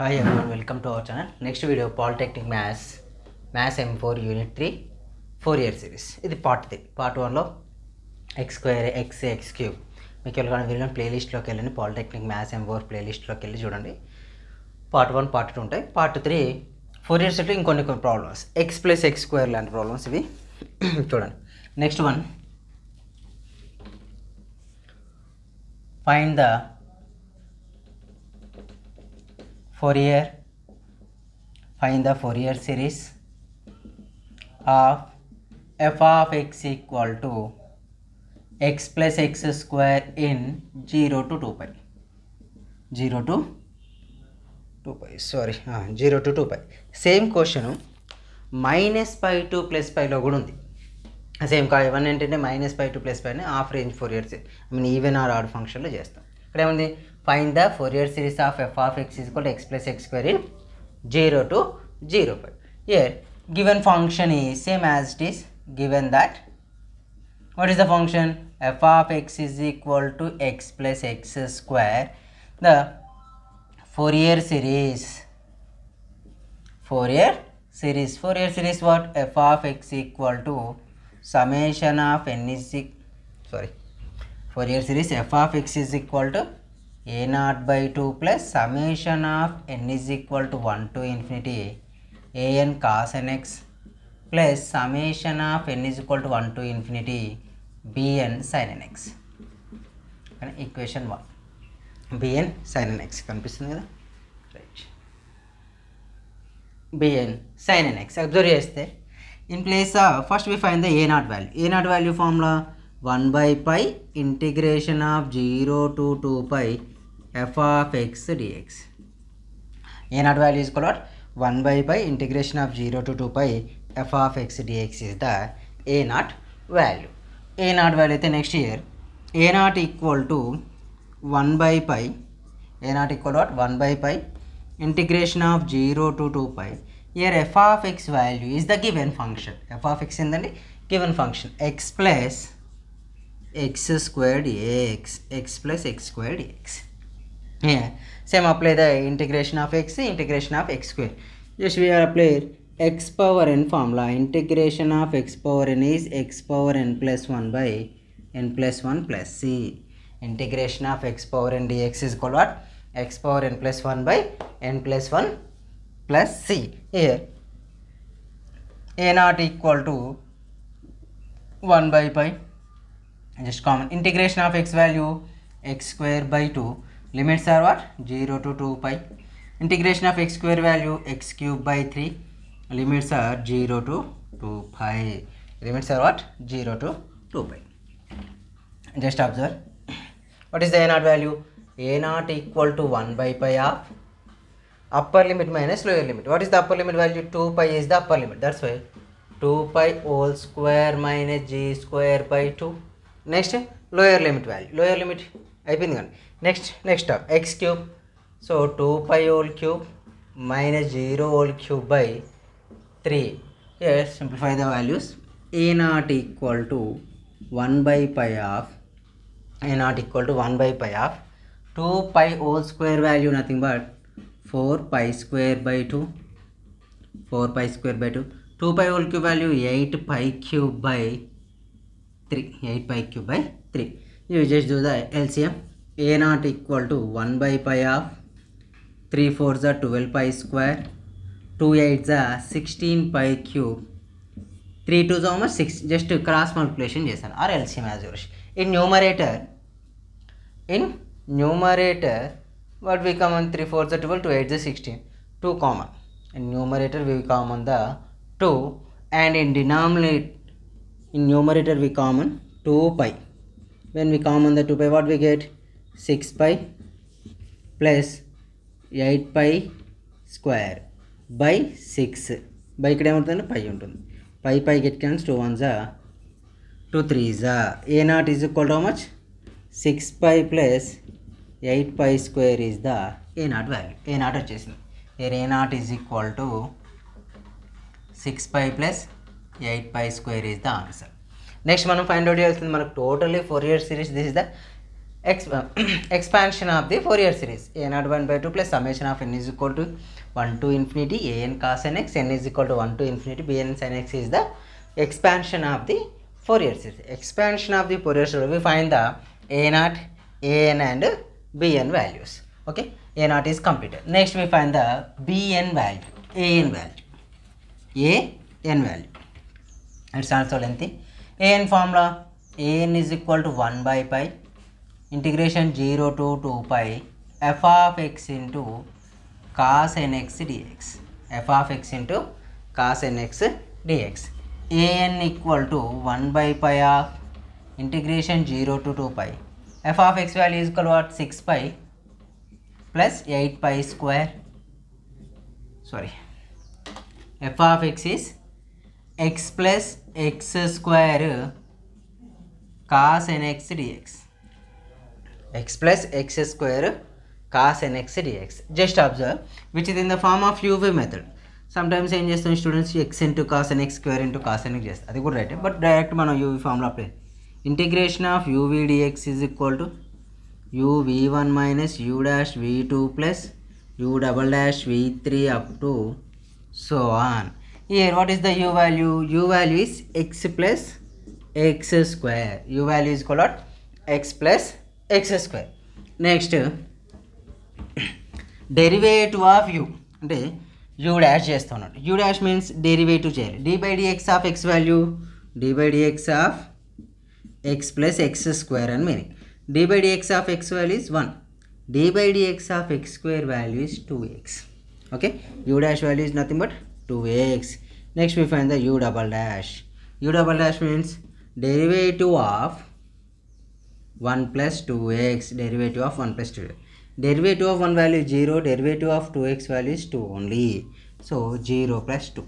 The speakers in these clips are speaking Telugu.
Hi everyone, welcome to our channel. Next video, polytechnic maths M4 unit 3 Fourier series. This is part 3. Part 1 lo x square x cube. మీకు ఎవరికైనా వీడియో ప్లేలిస్ట్ లోకి వెళ్ళండి, polytechnic maths M4 ప్లేలిస్ట్ లోకి వెళ్ళి చూడండి. పార్ట్ 1 పార్ట్ 2 ఉంటాయి. పార్ట్ 3 Fourier సెట్ ఇంకొన్ని problems x plus x square లాంటి ప్రాబ్లమ్స్ ఇవి చూడండి. Next one, find the Fourier series of f of x equal to x plus x square in 0 to 2 pi. 0 to 2 pi. Sorry, 0 to 2 pi. Same question minus pi to plus pi లో కూడా ఉంది. సేమ్ ఇవన్నీ ఏంటంటే మైనస్ పై టు ప్లస్ పైన half range Fourier even or odd ఫంక్షన్లో చేస్తాం. ఇక్కడ ఏముంది, find the Fourier series of F of X equal to X plus X square in 0 to 0 pi. Here given function is same as it is given that what is the function f of x is equal to x plus x square. The Fourier series what, f of x equal to summation of n is Fourier series f of x is equal to a0 by 2 plus summation of n is equal to 1 to infinity an cos nx plus summation of n is equal to 1 to infinity bn sin nx. Equation 1 bn sin nx కనిపిస్తుంది కదా, right. bn sin nx observe చేస్తే in place of first we find the a0 value formula 1 by pi integration of 0 to 2 pi f of x dx. a0 value is called 1 by pi integration of 0 to 2 pi f of x dx is the a0 value. a0 value అయితే next year a0 equal to 1 by pi, a0 equal to 1 by pi integration of 0 to 2 pi. Here f of x value is the given function. f of x in the given function x plus x squared dx, x plus x squared dx. Yeah, same apply the integration of x x square. Just we are apply x power n formula. Integration of x power n is x power n plus 1 by n plus 1 plus c. Integration of x power n dx is equal to what? X power n plus 1 by n plus 1 plus c. Here a0 equal to 1 by pi, just common integration of x value x square by 2, limits are what, 0 to 2 pi. Integration of x square value x cube by 3, limits are 0 to 2 pi. Limits are what, 0 to 2 pi. Just observe what is the a0 value. a0 equal to 1 by pi of upper limit minus lower limit. What is the upper limit value? 2 pi is the upper limit. That's why 2 pi whole square minus g square by 2. Next lower limit value. Lower limit అయిపోయింది కానీ next x cube. So 2 pi whole cube minus 0 whole cube by 3. Here simplify the values. a0 equal to 1 by pi of 2 pi whole square value nothing but 4 pi square by 2. 2 pi whole cube value 8 pi cube by 3. You just do the LCM. a0 equal to 1 by pi of 3 4s are 12 pi square, 2 8s are 16 pi cube, 3 2s are 6. Just cross multiplication చేశాను or LCM as you wish. In numerator what we common, 3 4s are 12, 2 8s are 16, 2 common. In numerator we common the 2, and in numerator we common 2 pi. When we common the 2 pi, what we get, 6 pi plus 8 pi square by 6 by ఇక్కడ ఏమవుతుంది, పై ఉంటుంది. పై get cancels, 2 1s are 2 3s are. a0 is equal to how much, 6 pi plus 8 pi square is the a0 value. a0 వచ్చేసింది. Here a0 is equal to 6 pi plus 8 pi square is the answer. Next మనం ఫైండ్ అవుట్ చేయాల్సింది మనకు totally Fourier series. This is the expansion of the Fourier series. A naught 1 by 2 plus summation of n is equal to 1 to infinity a n cos n x, n is equal to 1 to infinity b n sin x is the expansion of the Fourier series. Expansion of the Fourier series, we find the a naught, a n and b n values. Okay, a naught is completed. Next we find the b n value, a n value, a n value. It's also lengthy. A n formula, a n is equal to 1 by pi integration 0 to 2 pi f of x into cos nx dx, f of x into cos nx dx. A n equal to 1 by pi of integration 0 to 2 pi, f of x value is equal to what? 6 pi plus 8 pi square, f of x is x plus x square cos nx dx, x plus x square cos nx dx. Just observe, which is in the form of UV method. Sometimes ఏం చేస్తాం students x into cos nx square into cos nx చేస్తాం, అది కూడా రైట్. బట్ డైరెక్ట్ మనం UV formula apply. Integration of UV dx is equal to u v1 minus u dash v2 plus u double dash v3 up to so on. Here what is the u value? U value is x plus x square. U value is equal to x plus x square. Next derivative of u అంటే u dash చేస్తున్నాడు. u dash means derivative చేయాలి. d by dx of x value, d by dx of x plus x square and meaning. d by dx of x value is 1. d by dx of x square value is 2x. Okay, u dash value is nothing but 2x. Next we find the u double dash. U double dash means derivative of 1 plus 2x, derivative of 1 plus 2x. Derivative of 1 value is 0, derivative of 2x value is 2 only. So 0 plus 2.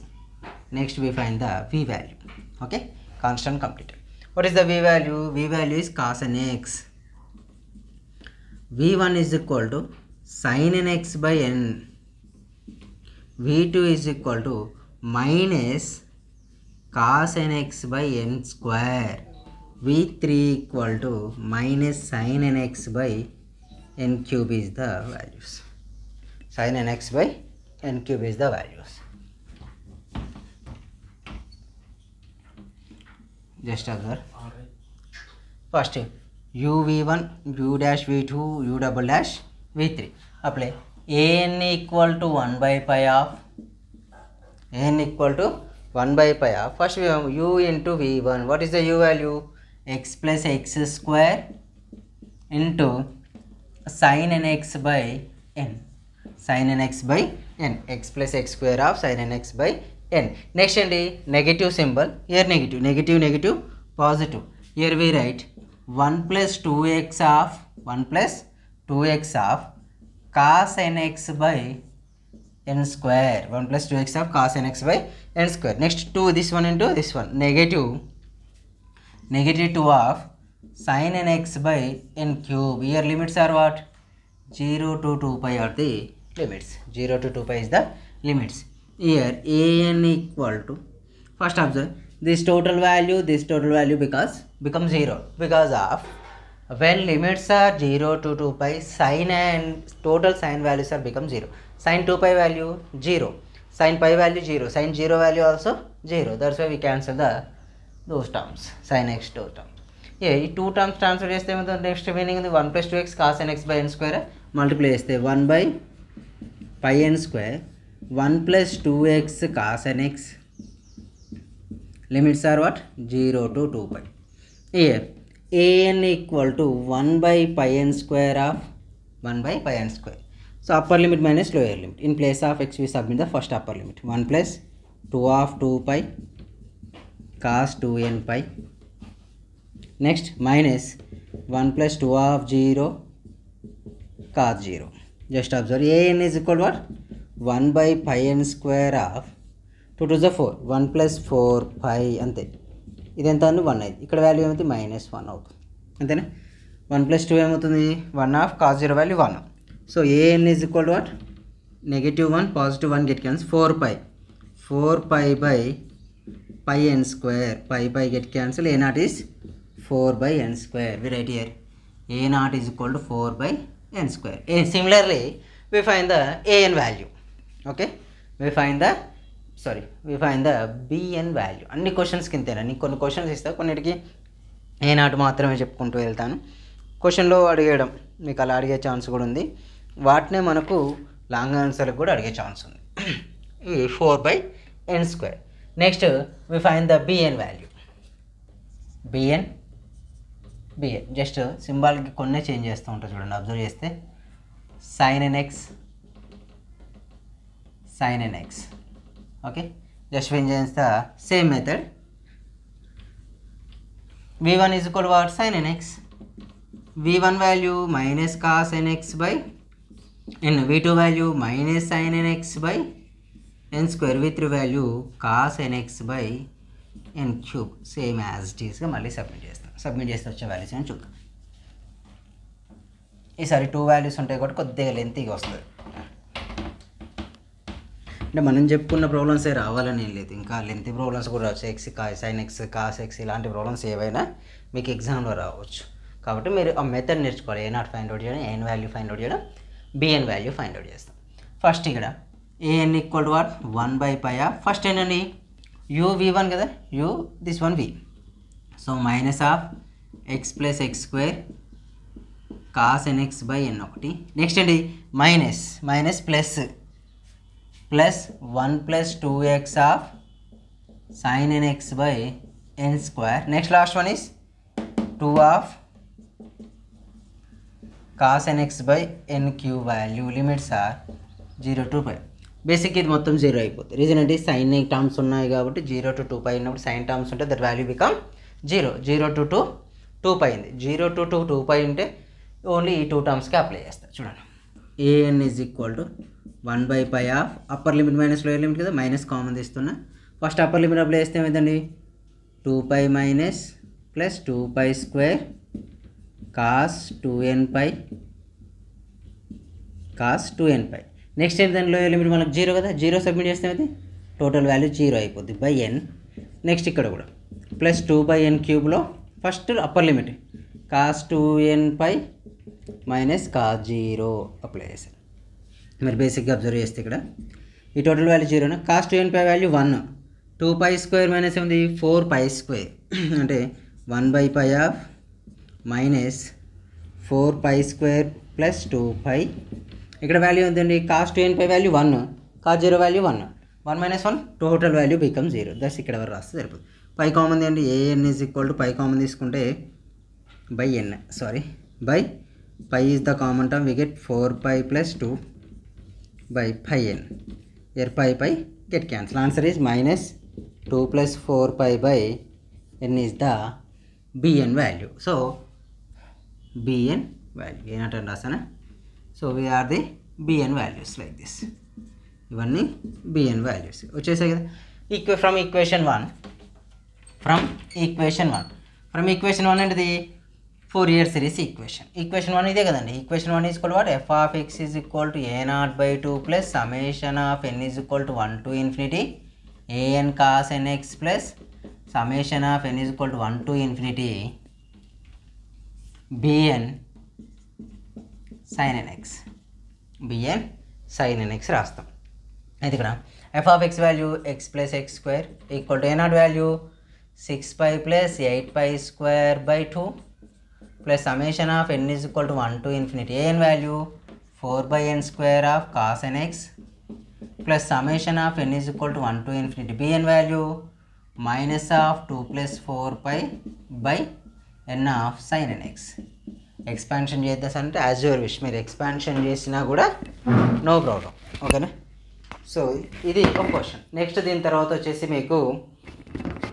Next we find the v value. Okay, constant completed. What is the v value? V value is cos nx. v1 is equal to sin nx by n. v2 is equal to minus cos nx by n square. v3 equal to minus sin nx by n cube is the values. Sin nx by n cube is the values. Just observe. First u v1, u dash v2, u double dash v3. Apply. An equal to 1 by pi of, n equal to 1 by pi of, first we have u into v1. What is the u value? X plus x square into sin nx by n, sin nx by n, x plus x square of sin nx by n. Next and negative symbol, here negative, negative, negative, positive. Here we write 1 plus 2x of, 1 plus 2x of cos nx by n square, 1 plus 2x of cos nx by n square. Next 2, this one into this one, negative, negative 2 of sin nx by n cube. Here limits are what? 0 to 2 pi are the limits. 0 to 2 pi is the limits. Here an equal to, first observe, this total value becomes 0 because of when limits are 0 to 2 pi, sin and total sin values are become 0. Sin 2 pi value 0, sin pi value 0, sin 0 value also 0. That's why we cancel those terms, sin x those terms. Yeah, ఈ 2 terms transfer చేస్తే ఏమవుతుంది? నెక్స్ట్ మీనింగ్ ఉంది 1 plus 2x cos nx by n square multiply చేస్తే 1 by pi n square, 1 plus 2x cos nx, limits are what? 0 to 2 pi. Here an equal to 1 by pi n square of 1 by pi n square. So upper limit minus lower limit. In place of x we submit the first upper limit. 1 plus 2 of 2 pi cos 2n pi. Next minus 1 plus 2 of 0 cos 0. Just observe an is equal to what? 1 by pi n square of 2 to the 4, 1 plus 4 pi అంతే. ఇది ఎంత ఉంది? 1 అయింది. ఇక్కడ వాల్యూ ఏమవుతుంది? -1 అవుతుంది. అంతేనా? 1 plus 2 ఏమవుతుంది? 1 of cos 0 value 1. So an is equal to what? -1, +1 get cancels, 4 pi. 4 pi by pi n square, pi get cancelled, a naught is 4 by n square. We write here a naught is equal to 4 by n square. And similarly we find the an value. Okay, we find the bn value. అన్ని క్వశ్చన్స్కి ఇంతేనా, నీకు కొన్ని క్వశ్చన్స్ ఇస్తా, కొన్నిటికి ఏ నాట్ మాత్రమే చెప్పుకుంటూ వెళ్తాను. క్వశ్చన్లో అడిగేయడం మీకు అలా అడిగే ఛాన్స్ కూడా ఉంది, వాటినే మనకు లాంగ్ ఆన్సర్కి కూడా అడిగే ఛాన్స్ ఉంది. ఈ 4 by n square. Next we find the bn value. bn just సింబాల్కి కొన్నే చేంజ్ చేస్తూ ఉంటారు చూడండి, అబ్జర్వ్ చేస్తే sin nx. ఓకే, జస్ట్ విన్ చేస్తా same method. v1 is equal to what? Sin nx. v1 value minus cos nx by n, v2 value minus sin nx by n square, v3 value cos nx by n cube. Same as it ఈస్గా మళ్ళీ సబ్మిట్ చేస్తే వచ్చే వాల్యూస్ అని చూద్దాం. ఈసారి 2 వాల్యూస్ ఉంటాయి కాబట్టి కొద్దిగా లెంతీగా వస్తుంది. అంటే మనం చెప్పుకున్న ప్రాబ్లమ్సే రావాలని ఏం లేదు, ఇంకా లెంతీ ప్రాబ్లమ్స్ కూడా రావచ్చు. X sine x cos x ఇలాంటి ప్రాబ్లమ్స్ ఏవైనా మీకు ఎగ్జామ్లో రావచ్చు. కాబట్టి మీరు ఆ మెథడ్ నేర్చుకోవాలి. ఏ నాట్ ఫైండ్ అవుట్ చేయడం, ఏఎన్ వాల్యూ ఫైండ్ అవుట్ చేయడం, బిఎన్ వాల్యూ ఫైండ్ అవుట్ చేస్తాం. ఫస్ట్ ఇక్కడ a n equal to what? 1/π of first ఏంటండి యూ v1 కదా, u this one v. So minus of x plus X square cos nx by n ఒకటి. నెక్స్ట్ అండి minus plus 1 + 2x of sin nx by n square. Next last one is 2 of cos nx by n cube value. Limits are 0 to π. Basic ఇది మొత్తం 0 అయిపోతుంది. రీజన్ అంటే సైన్ టర్మ్స్ ఉన్నాయి కాబట్టి 0 to 2π ఉన్నప్పుడు సైన్ టర్మ్స్ ఉంటే దట్ వాల్యూ బికమ్ 0 to 2π అయింది. 0 to 2π ఉంటే ఓన్లీ ఈ 2 టర్మ్స్కి అప్లై చేస్తారు. చూడండి, an is equal to 1/π of upper limit minus lower limit కదా, మైనస్ కామన్ తీస్తున్నా. ఫస్ట్ అప్పర్ లిమిట్ అప్లై చేస్తే ఏమైందండి 2π minus plus 2π square cos 2nπ. Next ఏంటంటే లోయర్ లిమిట్ మనకు 0 కదా, 0 సబ్మిట్ చేస్తే అయితే టోటల్ వాల్యూ 0 అయిపోద్ది బై n. నెక్స్ట్ ఇక్కడ కూడా ప్లస్ 2/n క్యూబ్లో first upper limit cos 2nπ minus cos 0 apply చేశాను. మరి బేసిక్గా అబ్జర్వ్ చేస్తే ఇక్కడ ఈ total value 0 cos 2nπ value 1, 2π square minus ఏముంది 4π స్క్వేర్ అంటే 1/π ఆఫ్ మైనస్ 4π స్క్వేర్ ప్లస్ 2π. ఇక్కడ వాల్యూ ఎంతండి cos 2nπ value 1, cos 0 value 1, 1 - 1 total value become 0. Thus ఇక్కడ వరకు రాస్తే సరిపోతుంది. పై కామన్ ఏంటి an is equal to pi common తీసుకుంటే by n, by pi is the common term, we get 4π + 2 by πn. Here π get cancel. Answer is minus 2 + 4π by n is the bn value. So bn value ఏంటంటే రాసానా. So we are the bn values like this. ఇవన్నీ bn values వచ్చేసాయి కదా. ఫ్రమ్ ఈక్వేషన్ 1 ఏంటిది Fourier series equation. Equation 1 ఇదే కదండి. Equation 1 is equal to what? f of x is equal to a0/2 plus summation of n is equal to 1 to infinity an cos nx plus summation of n is equal to 1 to infinity bn sin nx రాస్తాం. అయితే ఇక్కడ f of x value x plus x square equal to a0 value 6π plus 8π square by 2 plus summation of n is equal to 1 to infinity an value 4/n square of cos nx plus summation of n is equal to 1 to infinity bn value minus of 2 plus 4π by n of sin nx. Expansion చేద్దామంటే యాజ్ యువర్ విష్, మీరు ఎక్స్పాన్షన్ చేసినా కూడా నో ప్రాబ్లం. ఓకేనా. సో ఇది ఒక క్వశ్చన్. నెక్స్ట్ దీని తర్వాత వచ్చేసి మీకు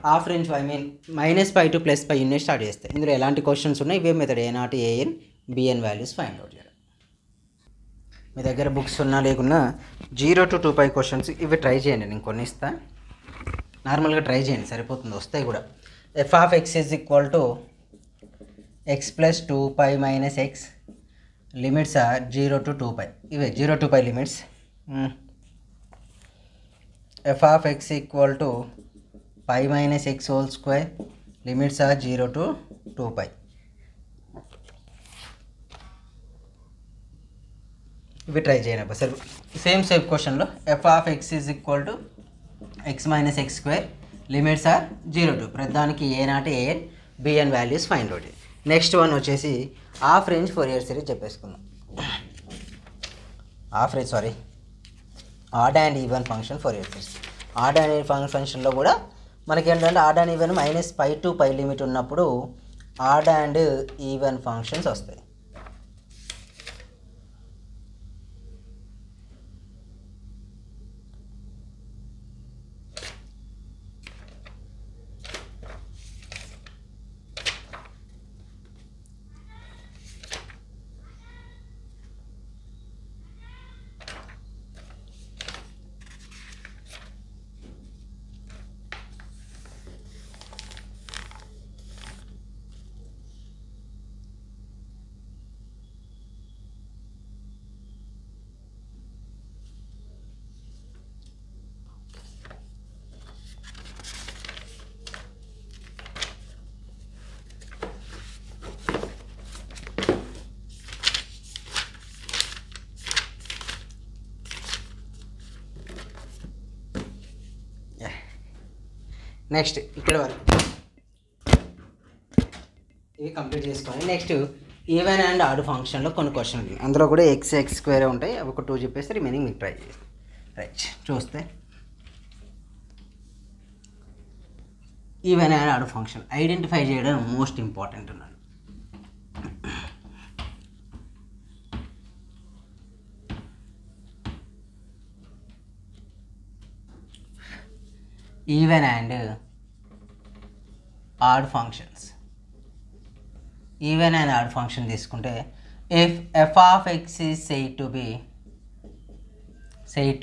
half range -π to +π unit start చేస్తాయి. ఇందులో ఎలాంటి క్వశ్చన్స్ ఉన్నాయి, ఇవే method a0 an bn values find out చేయడం. మీ దగ్గర బుక్స్ ఉన్నా లేకున్నా 0 to 2π క్వశ్చన్స్ ఇవి ట్రై చేయండి, నేను కొన్ని ఇస్తా. నార్మల్గా ట్రై చేయండి సరిపోతుంది, వస్తాయి కూడా. f of x is equal to x plus 2π minus x. Limits are 0 to 2π. ఇవే 0 to 2π limits. f of x equal to π minus x whole square. Limits are 0 to 2π. ఇవి ట్రై చేయండి సార్. సేమ్ క్వశ్చన్లో f of x is equal to x minus x square limits are 0 to ప్రతిదానికి a naught a n b n values find out. Next one వచ్చేసి హాఫ్ రేంజ్ ఫోరియర్ సిరీస్ చెప్పేసుకున్నాం. Odd and even function Fourier series. Odd and even ఫంక్షన్లో కూడా మనకి ఏంటంటే odd and even -π to π limit ఉన్నప్పుడు ఆడ్ అండ్ ఈవెన్ ఫంక్షన్స్ వస్తాయి. నెక్స్ట్ ఇక్కడ వరకు ఇవి కంప్లీట్ చేసుకోండి. నెక్స్ట్ ఈవెన్ అండ్ ఆడ్ ఫంక్షన్లో కొన్ని క్వశ్చన్లు అందులో కూడా ఎక్స్ స్క్వేర్ ఉంటాయి. అవి ఒక 2 చెప్పేసి రిమైనింగ్ మీకు ట్రై చేస్తాం. రైట్, చూస్తే even and odd function identify చేయడం మోస్ట్ ఇంపార్టెంట్ ఉన్నాడు. Even and odd functions. Even and odd function తీసుకుంటే if f of x is said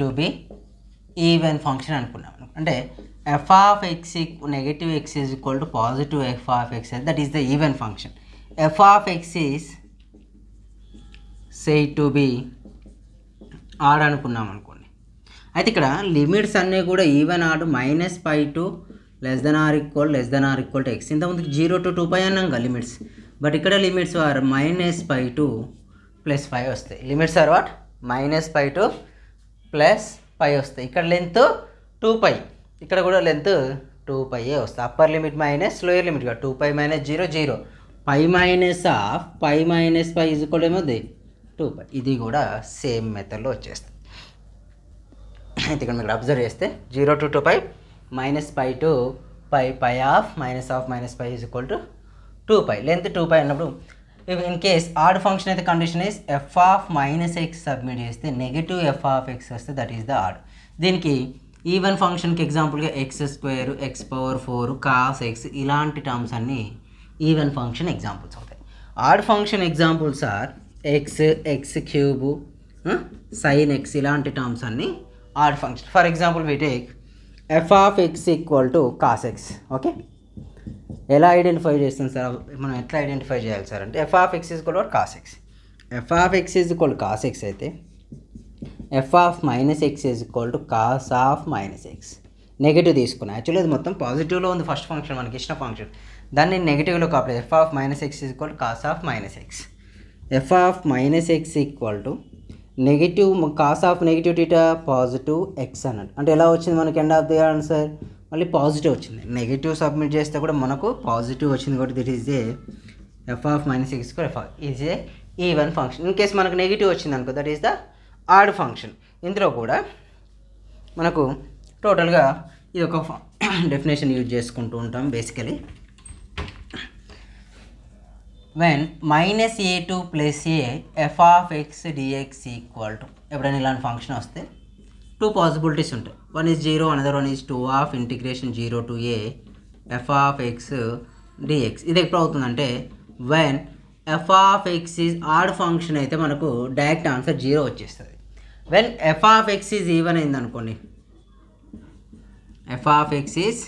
to be even function అనుకున్నాం. అంటే f of x negative x is equal to positive f of x, that is the even function. F of x is said to be odd అనుకున్నాం అనుకోండి. అయితే ఇక్కడ లిమిట్స్ అన్నీ కూడా ఈవెన్ ఆడ్ -π to <= x. ఇంతకుముందు 0 to 2π అన్నాం కదా లిమిట్స్. బట్ ఇక్కడ లిమిట్స్ ఆర్ -π to +π వస్తాయి. లిమిట్స్ ఆర్ వాట్ -π to +π వస్తాయి. ఇక్కడ లెంత్ 2π, ఇక్కడ కూడా లెంత్ 2π వస్తాయి. Upper limit minus lower limit 2π - 0 0 π - of π - π is equal ఏమవుతుంది 2π. ఇది కూడా సేమ్ మెథడ్లో వచ్చేస్తుంది. అయితే ఇక్కడ మీరు అబ్జర్వ్ చేస్తే 0 to 2π -π to π of -π is equal to 2π. Length 2π అన్నప్పుడు ఇన్ కేస్ ఆడ్ ఫంక్షన్ అయితే condition is f of -x submit చేస్తే నెగిటివ్ ఎఫ్ ఆఫ్ ఎక్స్ వస్తే దట్ ఈస్ ద ఆడ్. దీనికి ఈవెన్ ఫంక్షన్కి ఎగ్జాంపుల్గా x² x⁴ cos x ఇలాంటి టర్మ్స్ అన్నీ ఈవెన్ ఫంక్షన్ ఎగ్జాంపుల్స్ అవుతాయి. Odd function examples are x³ sin x ఇలాంటి టర్మ్స్ అన్నీ odd function. For example we take f of X equal to cos x. Okay, ఎలా ఐడెంటిఫై చేస్తాం సార్, మనం ఎట్లా ఐడెంటిఫై చేయాలి సార్ అంటే f of X equal to cos x. F of X equal to cos x అయితే f of -x equal to cos of -x. Negative తీసుకున్నాం. యాక్చువల్లీ అది మొత్తం పాజిటివ్లో ఉంది ఫస్ట్ ఫంక్షన్, మనకి ఇచ్చిన ఫంక్షన్. దాన్ని నెగిటివ్లో copy f of -x equal to cos of -x. F of -x equal to negative cos of negative theta positive x అన్నట్టు. అంటే ఎలా వచ్చింది మనకి ఎండ్ ఆఫ్ ది ఆన్సర్ మళ్ళీ పాజిటివ్ వచ్చింది. నెగిటివ్ సబ్మిట్ చేస్తే కూడా మనకు పాజిటివ్ వచ్చింది కాబట్టి that is a F of -x f is a even function. In case మనకు నెగిటివ్ వచ్చింది అనుకో that is the odd function. ఇందులో కూడా మనకు టోటల్గా ఇది ఒక డెఫినేషన్ యూజ్ చేసుకుంటూ ఉంటాం basically. when -a2 + a f of x dx equal to ఎప్పుడైనా ఇలాంటి ఫంక్షన్ వస్తే 2 పాసిబిలిటీస్ ఉంటాయి. One is 0, another one is 2 of integration 0 to a f of x dx. ఇది ఎప్పుడు అవుతుందంటే when f of x is odd function అయితే మనకు డైరెక్ట్ ఆన్సర్ 0 వచ్చేస్తుంది. when f of x is even అయింది అనుకోండి, f of x is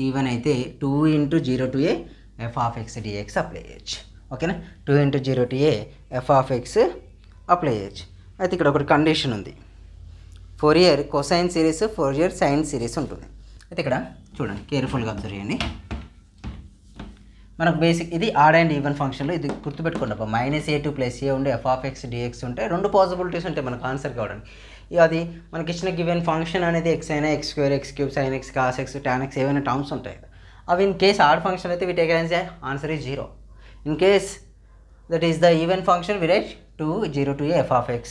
even అయితే 2 × 0 to a f of x dx apply చేయొచ్చు. ఓకేనా, 2 × 0 to a f of x apply చేయొచ్చు. అయితే ఇక్కడ ఒకటి కండిషన్ ఉంది, Fourier cosine series, Fourier sine series ఉంటుంది. అయితే ఇక్కడ చూడండి కేర్ఫుల్గా అబ్జర్వ్ చేయండి. మనకు బేసిక్ ఇది ఆడ్ అండ్ ఈవెన్ ఫంక్షన్లో ఇది గుర్తుపెట్టుకోండి అబ్బా. -a2 + a ఉండే f(x) dx ఉంటే 2 పాసిబిలిటీస్ ఉంటాయి మనకు ఆన్సర్ కావడానికి. అది మనకి ఇచ్చిన గివెన్ ఫంక్షన్ అనేది x అయినా x2 x3 sin x cos x tan x ఏవైనా టర్మ్స్ ఉంటాయి కదా. అవి ఇన్ కేస్ ఆడ్ ఫంక్షన్ అయితే we take as answer is 0. In case that is the even function we write 0 to a f(x)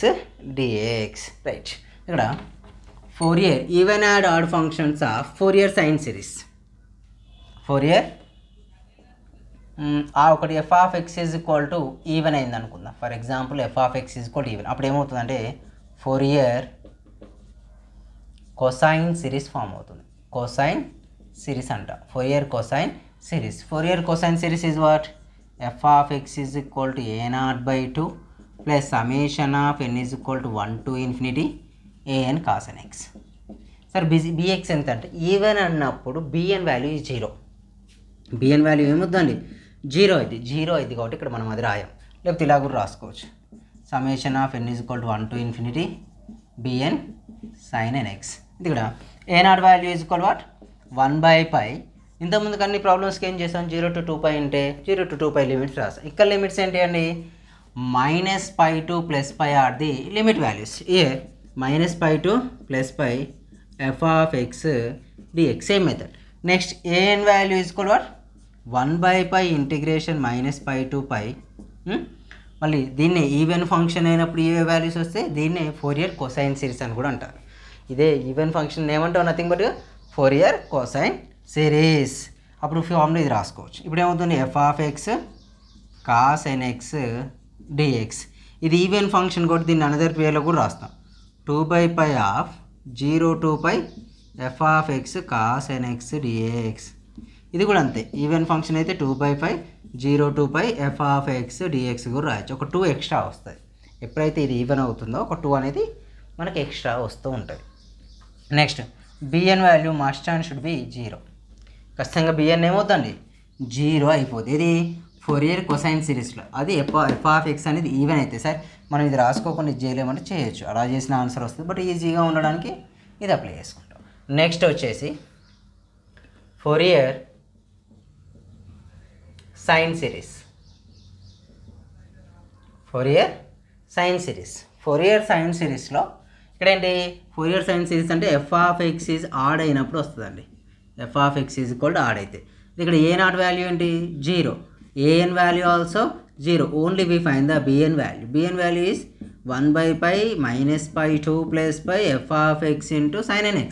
dx. Right. ఇక్కడ Fourier even and odd functions of Fourier sine series. Fourier ఒకటి f(x) ఈవెన్ అయింది అనుకుందాం. For example f(x) even. అప్పుడు ఏమవుతుందంటే Fourier కొసైన్ సిరీస్ ఫామ్ అవుతుంది. కొసైన్ సిరీస్ అంట. Fourier cosine series. Fourier cosine series is what? f(x) a0/2 plus summation of n 1 to ∞ an cos nx. Sir bx ఎంత అంటే ఈవెన్ అన్నప్పుడు bn value is 0. bn value ఏమవుతుందండి? 0 ఇది. 0 ఇది కాబట్టి ఇక్కడ మనం అది రాయం. లేకపోతే ఇలా కూడా రాసుకోవచ్చు. Summation of n 1 to ∞ bn sin nx. ఇది ఇక్కడ a0 value is equal what? 1/π. ఇంతకుముందుకు అన్ని ప్రాబ్లమ్స్కి ఏం చేస్తాం? 0 to 2π అంటే 0 to 2π లిమిట్స్ రాస్తాం. ఇక్కడ లిమిట్స్ ఏంటి అండి? -π to +π are the limit values. A -π to +π f(x) dx. Same method. Next an value is equal what? 1/π integration -π to π. మళ్ళీ దీన్నే ఈవెన్ ఫంక్షన్ అయినప్పుడు ఏ వాల్యూస్ వస్తే దీన్నే Fourier కొసైన్ సిరీస్ అని కూడా అంటారు. ఇదే ఈవెన్ ఫంక్షన్ ఏమంటావు? Nothing but Fourier cosine series. అప్పుడు ఫార్ములా ఇది రాసుకోవచ్చు. ఇప్పుడు ఏమవుతుంది? f(x) cos nx dx. ఇది ఈవెన్ ఫంక్షన్ కూడా దీన్ని అనదర్ పేర్లో కూడా రాస్తాం. 2/π of 0 to π f(x) cos nx dx. ఇది కూడా అంతే. ఈవెన్ ఫంక్షన్ అయితే 2/π 0 to π f(x) dx కూడా రాయొచ్చు. ఒక 2 ఎక్స్ట్రా వస్తుంది. ఎప్పుడైతే ఇది ఈవెన్ అవుతుందో ఒక 2 అనేది మనకి ఎక్స్ట్రా వస్తూ ఉంటుంది. Next bn value must and should be 0. ఖచ్చితంగా bn ఏమవుతుంది? 0 అయిపోతుంది. ఇది Fourier కొసైన్ సిరీస్లో. అది f(x) అనేది ఈవెన్ అయితే సార్ మనం ఇది రాసుకోకుండా ఇది చేయలేమంటే చేయొచ్చు. అలా చేసిన ఆన్సర్ వస్తుంది. బట్ ఈజీగా ఉండడానికి ఇది అప్లై చేసుకుంటాం. నెక్స్ట్ వచ్చేసి Fourier sine series. Fourier sine series. Fourier sine సిరీస్లో ఇక్కడ ఏంటి? Fourier సైన్ సిరీస్ అంటే f(x) ఈజ్ ఆడ్ అయినప్పుడు వస్తుందండి. f(x) is equal to add అయితే ఇక్కడ a0 వాల్యూ ఏంటి? 0. an value also 0. Only we find the bn value. bn value is 1/π -π 2 + π f(x) into sin nx.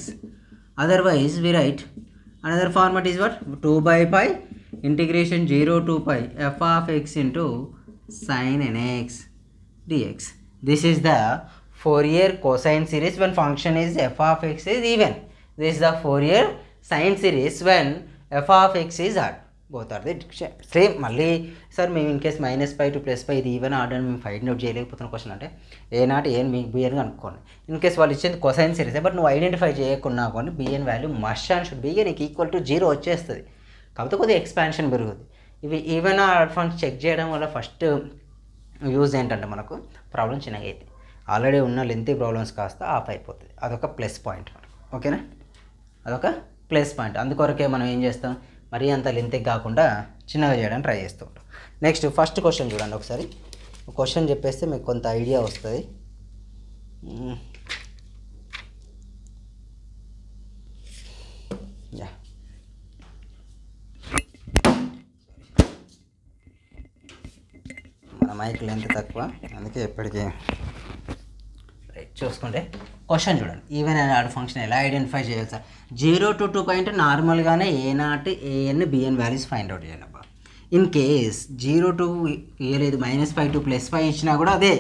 Otherwise we write another format is what? 2/π integration 0 to π f(x) into sin nx dx. This is the Fourier cosine series when function is f(x) is even. This is the Fourier sine series when f(x) is odd. Both are the same. మళ్ళీ సార్ మేము ఇన్ కేస్ -π to +π ఇది ఈవెన్ ఆర్డర్ అని మేము ఫైండ్ అవుట్ చేయలేకపోతున్న క్వశ్చన్ అంటే a0 an మీకు bn అనుకోండి. ఇన్ కేస్ వాళ్ళు ఇచ్చేది కొసైన్ సిరీస్ బట్ నువ్వు ఐడెంటిఫై చేయకుండా కొన్ని bn value must and should B నీకు ఈక్వల్ టు 0 వచ్చేస్తుంది. కాకపోతే కొద్దిగా ఎక్స్పాన్షన్ పెరుగుతుంది. ఇవి ఈవెన్ ఆడ్ ఫంక్షన్ చెక్ చేయడం వల్ల ఫస్ట్ యూజ్ ఏంటంటే మనకు ప్రాబ్లం చిన్నగా అయితే ఆల్రెడీ ఉన్న లెంతీ ప్రాబ్లమ్స్ కాస్త ఆఫ్ అయిపోతుంది. అదొక ప్లస్ పాయింట్ మనకు. ఓకేనా? అదొక ప్లస్ పాయింట్. అందుకొరకే మనం ఏం చేస్తాం? మరీ అంత లెంతీ కాకుండా చిన్నగా చేయడానికి ట్రై చేస్తూ ఉంటాం. నెక్స్ట్ ఫస్ట్ క్వశ్చన్ చూడండి ఒకసారి. క్వశ్చన్ చెప్పేస్తే మీకు కొంత ఐడియా వస్తుంది. మన మైక్ లెంత్ తక్కువ, అందుకే ఎప్పటికీ రైట్ చూసుకుంటే క్వశ్చన్ చూడండి. ఈవెన్ అండ్ ఆడ్ ఫంక్షన్ ఎలా ఐడెంటిఫై చేయాలి సార్? 0 to 2π అంటే నార్మల్గానే a0 an bn values find out చేయాలి అబ్బా. ఇన్ కేస్ 0 to ఇవ్వలేదు -π to +π ఇచ్చినా కూడా అదే.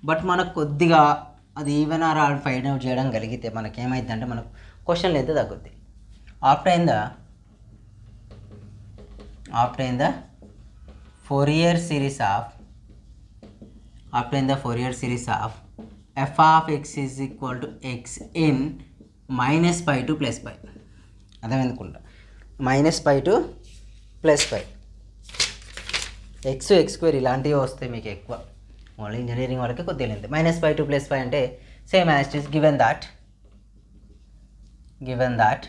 బట్ మనకు కొద్దిగా అది even or odd find out చేయడం కలిగితే మనకేమైంది అంటే మనకు క్వశ్చన్ లెంత్ తగ్గుద్ది. After in the Fourier series of f(x) is equal to x in -π to +π. అర్థమైందనుకుంటా. -π to +π x² ఇలాంటివి వస్తాయి మీకు ఎక్కువ. ఓన్లీ ఇంజనీరింగ్ వాళ్ళకి కొద్దిగా లేదు. -π to +π అంటే same as it given that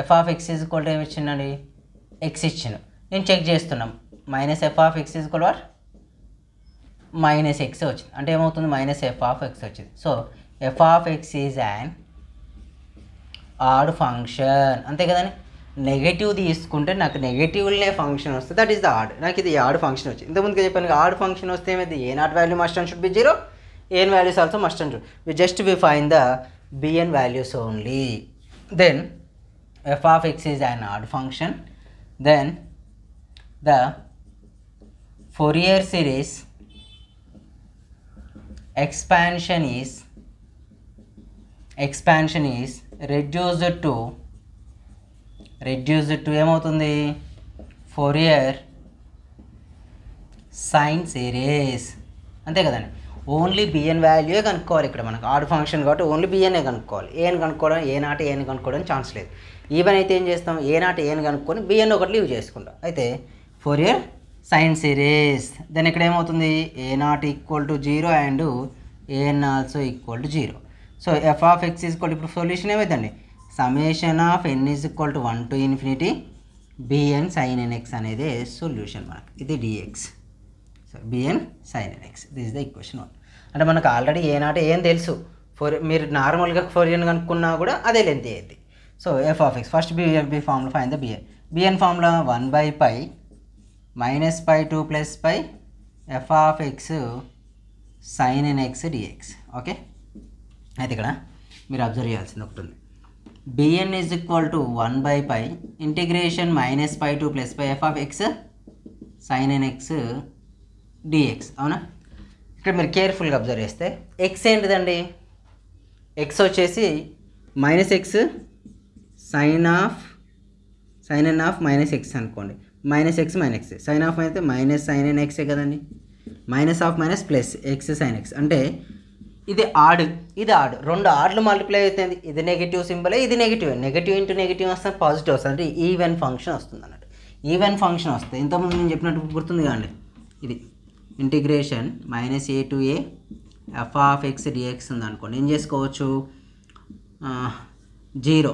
f(x) is equal to ఏమి ఇచ్చిందండి? x ఇచ్చిన. నేను చెక్ చేస్తున్నాం minus F of x is what minus X వచ్చింది అంటే ఏమవుతుంది మైనస్ ఎఫ్ ఆఫ్ ఎక్స్ వచ్చింది. So f of x is an add function అంతే కదండి. నెగటివ్ తీసుకుంటే నాకు నెగటివ్లే ఫంక్షన్ వస్తుంది, దట్ ఈస్ ద ఆడ్. నాకు ఇది ఆడ్ ఫంక్షన్ వచ్చింది. ఇంతకుముందుగా చెప్పాను ఆడ్ ఫంక్షన్ వస్తే ఏమైంది a naught value must and should be 0, an values also must and should. We find the bn values only. Then f of x is an odd function. Then the Fourier series expansion is reduced to ఏమవుతుంది Fourier sine series అంతే కదండి. ఓన్లీ బిఎన్ వాల్యూయే కనుక్కోవాలి ఇక్కడ మనకు ఆడ్ ఫంక్షన్ కాబట్టి ఓన్లీ బిఎన్ఏ కనుక్కోవాలి. ఏని కనుక్కోవడం ఏ నాట్ ఏని కనుక్కోవడం ఛాన్స్ లేదు. ఈవెన్ అయితే ఏం చేస్తాం ఏ నాట్ ఏని కనుక్కొని బిఎన్ ఒకటి లీవ్ చేసుకుంటాం. అయితే ఫోరియర్ సైన్ సిరీస్ దెన్ ఇక్కడ ఏమవుతుంది a naught equal to 0 and a n also equal to 0. So f of X equal ఇప్పుడు సొల్యూషన్ ఏమైందండి summation of n is equal to 1 to ∞ b n sine n x అనేది సొల్యూషన్ మనకు. ఇది d x. So b n sine n x this is the equation 1. అంటే మనకు ఆల్రెడీ ఏ నాట్ ఏం తెలుసు మీరు నార్మల్గా ఫోరియర్ కనుక్కున్నా కూడా అదే లెంత్ అయ్యింది. So f of x first b formula fine the b n formula 1/π minus π 2 plus π f of x sine n x d x. Okay అయితే ఇక్కడ మీరు అబ్జర్వ్ చేయాల్సింది ఒకటి ఉంది. B n is equal to 1/π integration minus π 2 plus π f of x sine n x d x. అవునా ఇక్కడ మీరు కేర్ఫుల్గా అబ్జర్వ్ చేస్తే ఎక్స్ ఏంటిదండి ఎక్స్ వచ్చేసి minus x sine n of minus x అనుకోండి. Minus x minus x sine of అయితే మైనస్ సైన్ ఎన్ ఎక్సే కదండి. Minus of minus plus x sine x అంటే ఇది ఆడ్ ఇది ఆడ్ రెండు ఆడ్లు మల్టిప్లై అవుతుంది. ఇది నెగిటివ్ సింబలే ఇది నెగిటివ్ ఇంటూ నెగిటివ్ వస్తే పాజిటివ్ వస్తుంది అంటే ఈవెన్ ఫంక్షన్ వస్తుంది అన్నట్టు. ఈవెన్ ఫంక్షన్ వస్తుంది ఇంతకుముందు నేను చెప్పినట్టు గుర్తుంది కాండి ఇది integration minus A to A F of X DX ఉంది అనుకోండి. ఏం చేసుకోవచ్చు 0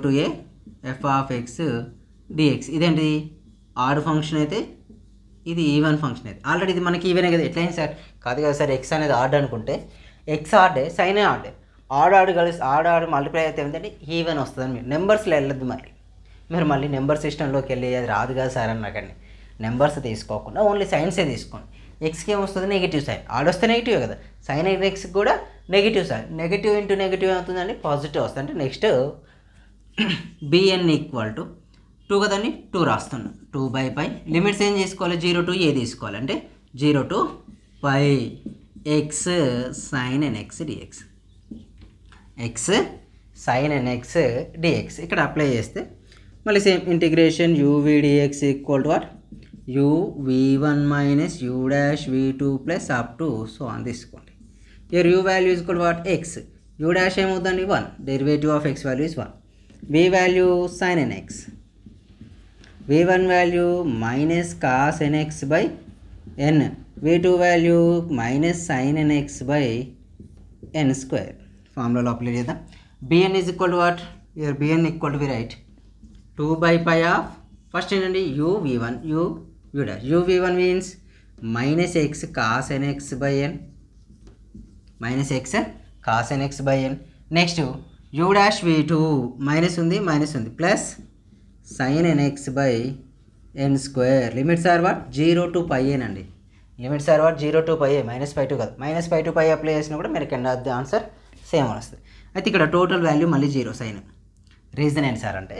to A F of X DX. ఇదేంటి ఆడ్ ఫంక్షన్ అయితే ఇది ఈవెన్ ఫంక్షన్ అయితే ఆల్రెడీ ఇది మనకి ఈవెనే కదా. ఎట్లయింది సార్ కాదు కదా సార్ ఎక్స్ అనేది ఆడ్ అనుకుంటే ఎక్స్ ఆడే సైన్ ఆడే ఆడ్ కలిసి ఆడ్ మల్టిప్లై అయితే ఏంటంటే ఈవెన్ వస్తుందని మీరు నెంబర్స్లో వెళ్ళొద్దు. మీరు మళ్ళీ నెంబర్ సిస్టంలోకి వెళ్ళి అది రాదు కదా సార్ అన్నాకండి. నెంబర్స్ తీసుకోకుండా ఓన్లీ సైన్సే తీసుకోండి. ఎక్స్కి ఏమొస్తుంది నెగిటివ్ సైన్ ఆడ్ వస్తే నెగిటివ్ కదా. సైన్ ఎక్స్కి కూడా negative sign negative into negative అవుతుందండి పాజిటివ్ వస్తుంది. అంటే నెక్స్ట్ బిఎన్ ఈక్వల్ టు 2 కదండి 2 రాస్తున్నాం 2/π లిమిట్స్ ఏం చేసుకోవాలి 0 to ఏ తీసుకోవాలి అంటే 0 to π x sine n x d x x sine n x d x ఇక్కడ అప్లై చేస్తే మళ్ళీ same integration u v d x equal to what uv1 minus u dash v2 plus up to so అని తీసుకోండి. Here u value is equal to what x u dash ఏమవుతుందండి 1 derivative of x value is 1 v value sin nx v1 value minus cos nx by n v2 value minus sin nx by n square. ఫార్ములాలో అప్లై చేద్దాం. bn is equal to what here bn equal to we write 2/π of first ఏంటండి uv1 u dash uv1 means minus x cos nx by n minus x cos nx by n. Next u dash v2 minus ఉంది plus sin nx by n square. Limits are what 0 to π అండి. Limits are what 0 to π minus π2 కాదు మైనస్ π to π అప్లై చేసినా కూడా మీరు కింద ఆన్సర్ సేమ్ వస్తుంది. అయితే ఇక్కడ టోటల్ వాల్యూ మళ్ళీ 0 సైన్. రీజన్ ఏంటి సార్ అంటే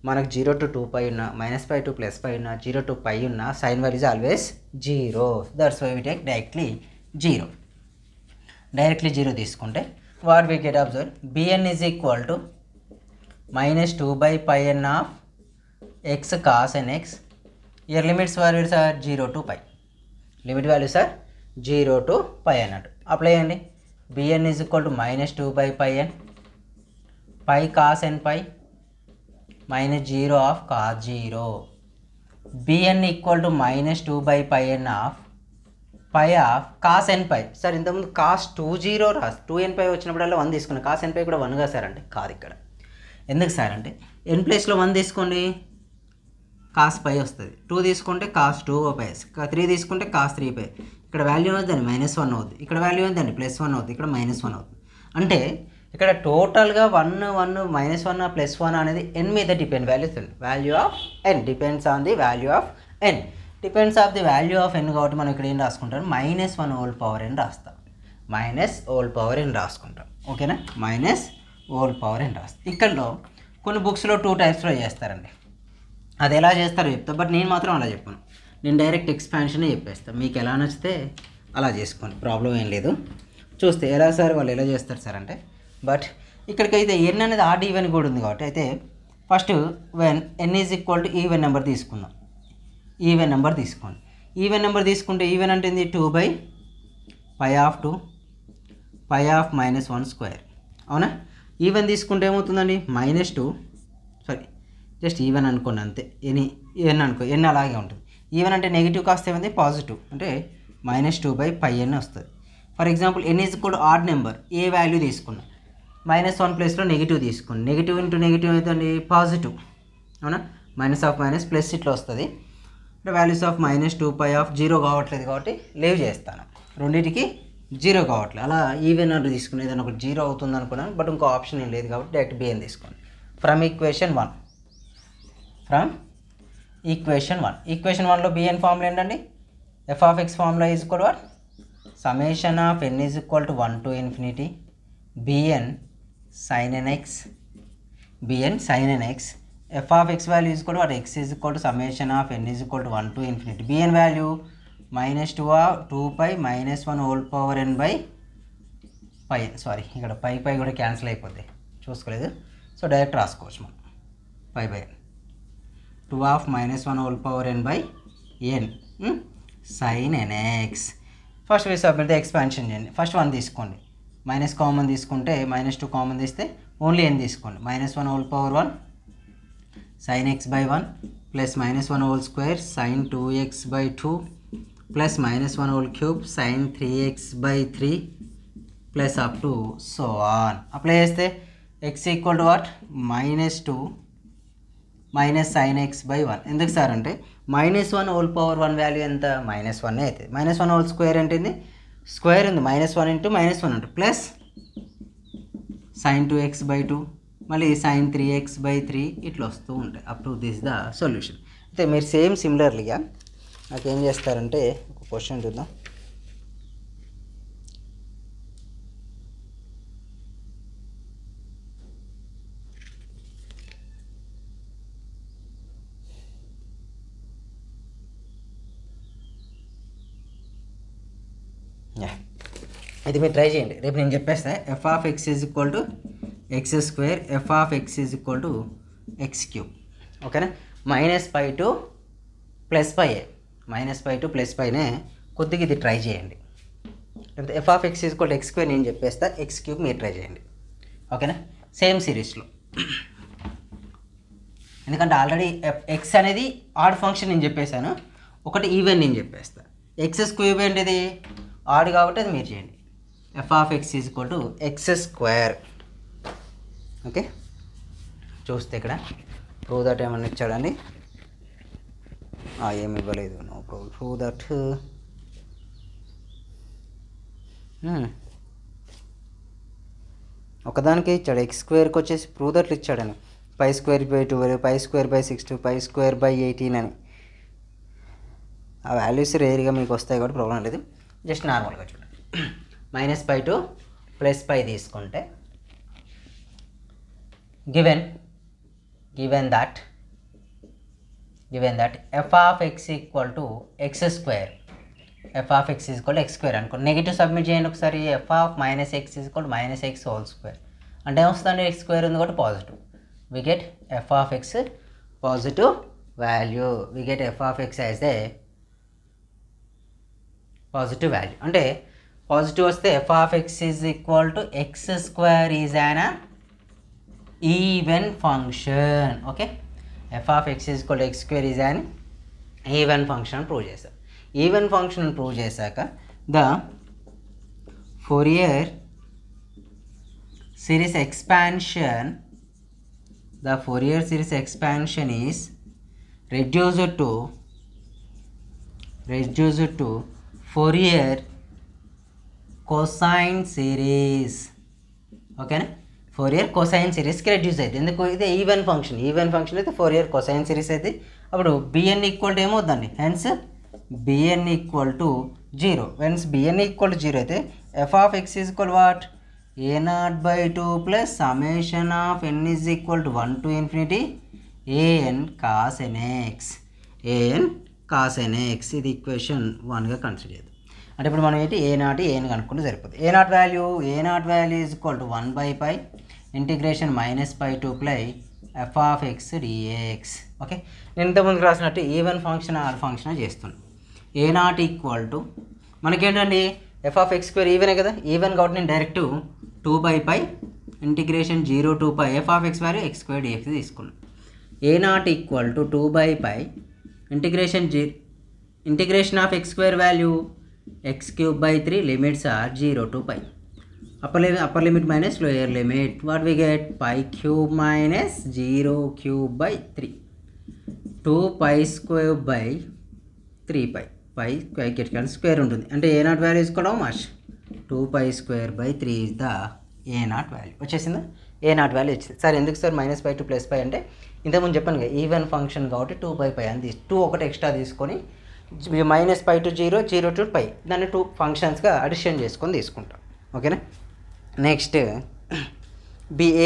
మనకు 0 to 2π ఉన్న మైనస్ π to ప్లస్ π ఉన్న 0 to π ఉన్న sine value is always 0. That's why we take directly 0. Directly 0 తీసుకుంటే what we get observe bn is equal to minus 2/πn of x cos nx. Here limits values are 0 to π. Limit values are 0 to π అన్నట్టు అప్లై చేయండి. bn is equal to minus 2/πn π cos nπ minus 0 of cos 0. bn equal to minus 2/πn of pi of cos nπ. Sir ఇంతకుముందు కాస్ 20 రాసి 2nπ వచ్చినప్పుడల్లా 1 తీసుకున్నాను. కాస్ nπ కూడా 1 గా సార్ అంటే కాదు ఇక్కడ. ఎందుకు సార్ అంటే n ప్లేస్లో 1 తీసుకోండి కాస్ పై వస్తుంది, 2 తీసుకుంటే కాస్ 2 పై, 3 తీసుకుంటే కాస్ 3 పై. ఇక్కడ వాల్యూ అవుతుందండి -1 అవుతుంది, ఇక్కడ వాల్యూ అవుతుందండి +1 అవుతుంది, ఇక్కడ -1 అవుతుంది. అంటే ఇక్కడ టోటల్గా 1 1 -1 +1 అనేది n మీద డిపెండ్ వాల్యూస్ ఉంది. Value of n depends on the value of n, depends of the value of n కాబట్టి మనం ఇక్కడ ఏం రాసుకుంటాం, -1 హోల్ పవర్ n రాస్తాం, హోల్ పవర్ n రాసుకుంటాం. ఓకేనా, హోల్ పవర్ n రాస్తాం. ఇక్కడ కొన్ని బుక్స్లో 2 టైప్స్లో చేస్తారండి, అది ఎలా చేస్తారో చెప్తా, బట్ నేను మాత్రం అలా చెప్పాను, నేను డైరెక్ట్ ఎక్స్పాన్షనే చెప్పేస్తాను. మీకు ఎలా నచ్చితే అలా చేసుకోండి, ప్రాబ్లం ఏం లేదు. చూస్తే ఎలా సార్ వాళ్ళు ఎలా చేస్తారు సార్ అంటే, బట్ ఇక్కడికైతే n అనేది ఆడ్ ఈవెన్ కూడా ఉంది కాబట్టి అయితే first when n is equal to even number తీసుకుందాం. ఈవెన్ నెంబర్ తీసుకోండి. ఈవెన్ నెంబర్ తీసుకుంటే ఈవెన్ అంటే 2/π(2) π(-1)². అవునా, ఈవెన్ తీసుకుంటే ఏమవుతుందండి -2, సారీ జస్ట్ ఈవెన్ అనుకోండి అంతే, ఎన్ అనుకో, ఎన్ అలాగే ఉంటుంది. ఈవెన్ అంటే నెగిటివ్ కాస్త ఏమైంది పాజిటివ్, అంటే -2/πn వస్తుంది. For example n is equal to odd number, A value తీసుకున్నాం, -1 ప్లేస్లో నెగిటివ్ తీసుకోండి, నెగిటివ్ ఇంటూ నెగిటివ్ అవుతుంది పాజిటివ్. అవునా, -(-) ప్లస్ ఇట్లా వస్తుంది. అంటే వాల్యూస్ ఆఫ్ -2π(0) కావట్లేదు కాబట్టి లీవ్ చేస్తాను, రెండింటికి 0 కావట్లేదు. అలా ఈవెన్ అంటే తీసుకుని ఏదైనా ఒకటి 0 అవుతుంది అనుకున్నాను, బట్ ఇంకో ఆప్షన్ ఏం లేదు కాబట్టి డైరెక్ట్ bn తీసుకోండి. ఫ్రమ్ ఈక్వేషన్ 1, ఈక్వేషన్ 1లో bn ఫార్ములా ఏంటండి, f(x) formula is equal to what, summation of n is equal to 1 to ∞ bn sin nx, f(x) value is equal to what, x is equal to summation of n is equal to 1 to ∞. bn value -2π -1 whole power n by πn. Sorry ఇక్కడ పై కూడా క్యాన్సిల్ అయిపోద్ది, చూసుకోలేదు, సో డైరెక్ట్ రాసుకోవచ్చు మనం π/n 2 -1 whole power n by n sin nx. First way submit the expansion చేయండి. ఫస్ట్ 1 తీసుకోండి, మైనస్ కామన్ తీసుకుంటే -2 కామన్ తీస్తే ఓన్లీ n తీసుకోండి, -1 whole power 1 sin x/1 plus -1 whole square sin 2x/2 plus -1 whole cube sin 3x/3 plus up to so on. Apply చేస్తే x equal to what, -2 minus sin x/1. ఎందుకు సార్ అంటే -1 whole power 1 వాల్యూ ఎంత, -1 అవుతుంది. -1 whole square అంటే స్క్వేర్ ఉంది, -1 ఇంటూ -1 అంటే ప్లస్ sin 2x/2 మళ్ళీ sin 3x/3 ఇట్లా వస్తూ ఉంటాయి. Up to this the solution. అయితే మీరు సేమ్ సిమిలర్లీగా నాకు ఏం చేస్తారంటే ఒక క్వశ్చన్ చూద్దాం. ఇది మీరు ట్రై చేయండి, రేపు నేను చెప్పేస్తా. f(x) is equal to x², f(x) is equal to x³. ఓకేనా, -π to +π, -π to +πనే కొద్దిగా ఇది ట్రై చేయండి. లేకపోతే f(x) is equal to x² నేను చెప్పేస్తా, x³ మీరు ట్రై చేయండి. ఓకేనా, సేమ్ సిరీస్లో. ఎందుకంటే ఆల్రెడీ x అనేది ఆడ్ ఫంక్షన్ నేను చెప్పేశాను, ఒకటి ఈవెన్ నేను చెప్పేస్తా. x³ ఏంటిది ఆడ్ కాబట్టి అది మీరు చేయండి. f(x) is equal to x². Okay, చూస్తే ఇక్కడ ప్రూవ్ దట్ ఏమన్నా ఇచ్చాడండి, ఏమి ఇవ్వలేదు. నో ప్రాబ్లం, ప్రూవ్ దట్ ఒకదానికే ఇచ్చాడు, x²కి వచ్చేసి ప్రూవ్ దట్లు ఇచ్చాడని, π²/12 π²/6 π²/18 అని. ఆ వాల్యూస్ రేర్గా మీకు వస్తాయి కాబట్టి ప్రాబ్లం లేదు, జస్ట్ నార్మల్గా చూడండి. -π to +π తీసుకుంటే given that f(x) equal to x², f(x) equal to x² అనుకోండి. నెగిటివ్ సబ్మిట్ చేయండి ఒకసారి. f(-x) ఈక్వల్ టు -x² అంటే ఏమొస్తుందండి, x² ఉంది కాబట్టి positive. We get f(x) positive value, we get f(x) as a positive value. అంటే పాజిటివ్ వస్తే f(x) is equal to x² is an even function. Okay, f(x) is equal to x² is an even function prove చేశాం. ఈవెన్ ఫంక్షన్ ప్రూవ్ చేశాక the Fourier series expansion is reduced to Fourier cosine series. ఓకేనా, ఫోరియర్ కొసైన్ సిరీస్కి రెడ్యూస్ అయితే ఎందుకు ఇది ఈవెన్ ఫంక్షన్ అయితే ఫోరియర్ కొసైన్ సిరీస్ అయితే అప్పుడు బిఎన్ ఈక్వల్ టు ఏమవుతుందండి, hence b n equal to 0. Hence b n equal to 0 అయితే f of x is equal what, a0/2 plus summation of n is equal to 1 to infinity an cos nx. ఇది ఈక్వేషన్ 1గా కన్సిడర్ చేద్దాం. అంటే ఇప్పుడు మనం ఏంటి ఏని కనుక్కుంటే సరిపోతుంది. a0 value is equal to 1/π integration -π to f of X d x. Okay, నేను ఇంతకుముందు రాసినట్టు ఈవెన్ ఫంక్షన్ ఆర్ ఫంక్షన్ చేస్తున్నాను. a0 ఈక్వల్ టు మనకేంటండి ఎఫ్ ఆఫ్ ఎక్స్ స్క్వేర్ ఈవెనే కదా, ఈవెన్ కాబట్టి నేను direct 2/π integration 0 to f of x value x square dx తీసుకున్నాను. a0 equal to 2/π integration of x square value x³ 3 limits are 0 to π. upper limit minus lower limit, what we get, π³ minus 0³ 3 2π² 3π get square ఉంటుంది. అంటే a0 వాల్యూ తీసుకోవడం must 2π² 3 is the a0 value. వచ్చేసిందా, a0 వాల్యూ వచ్చింది. సార్ ఎందుకు సార్ -π to +π అంటే ఇంతకుముందు చెప్పాను కదా ఈవెన్ ఫంక్షన్ కాబట్టి 2π అని 2 ఒకటి ఎక్స్ట్రా తీసుకొని -π to 0 0 to π దాన్ని 2 ఫంక్షన్స్గా అడిషన్ చేసుకొని తీసుకుంటాం. ఓకేనా, next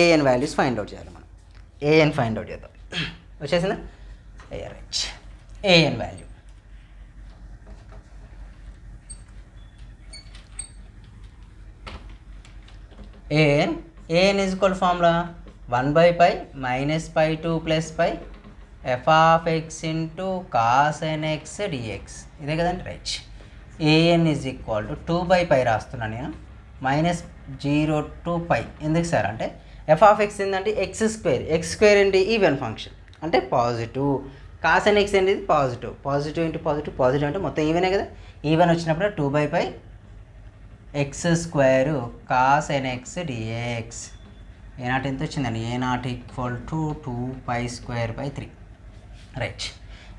a n values find out చేయాలి మనం. ఏఎన్ ఫైండ్ అవుట్ చేద్దాం. వచ్చేసిందా, right, a n value a n is equal formula 1/π -π to +π f of x into cos nx dx. ఇదే కదండి, right. A n is equal to 2/π రాస్తున్నాను నేను, -0 to π. ఎందుకు సార్ అంటే ఎఫ్ ఆఫ్ ఎక్స్ ఏంటంటే ఎక్స్ స్క్వేర్ ఏంటి ఈవెన్ ఫంక్షన్ అంటే పాజిటివ్, కాస్ nx ఏంటి పాజిటివ్ ఇంటూ పాజిటివ్ అంటే మొత్తం ఈవెనే కదా, ఈవెన్ వచ్చినప్పుడు 2/π x² cos nx dx. a0 ఎంత వచ్చిందండి, a0 ఈక్వల్ టు 2π² 3. రైట్,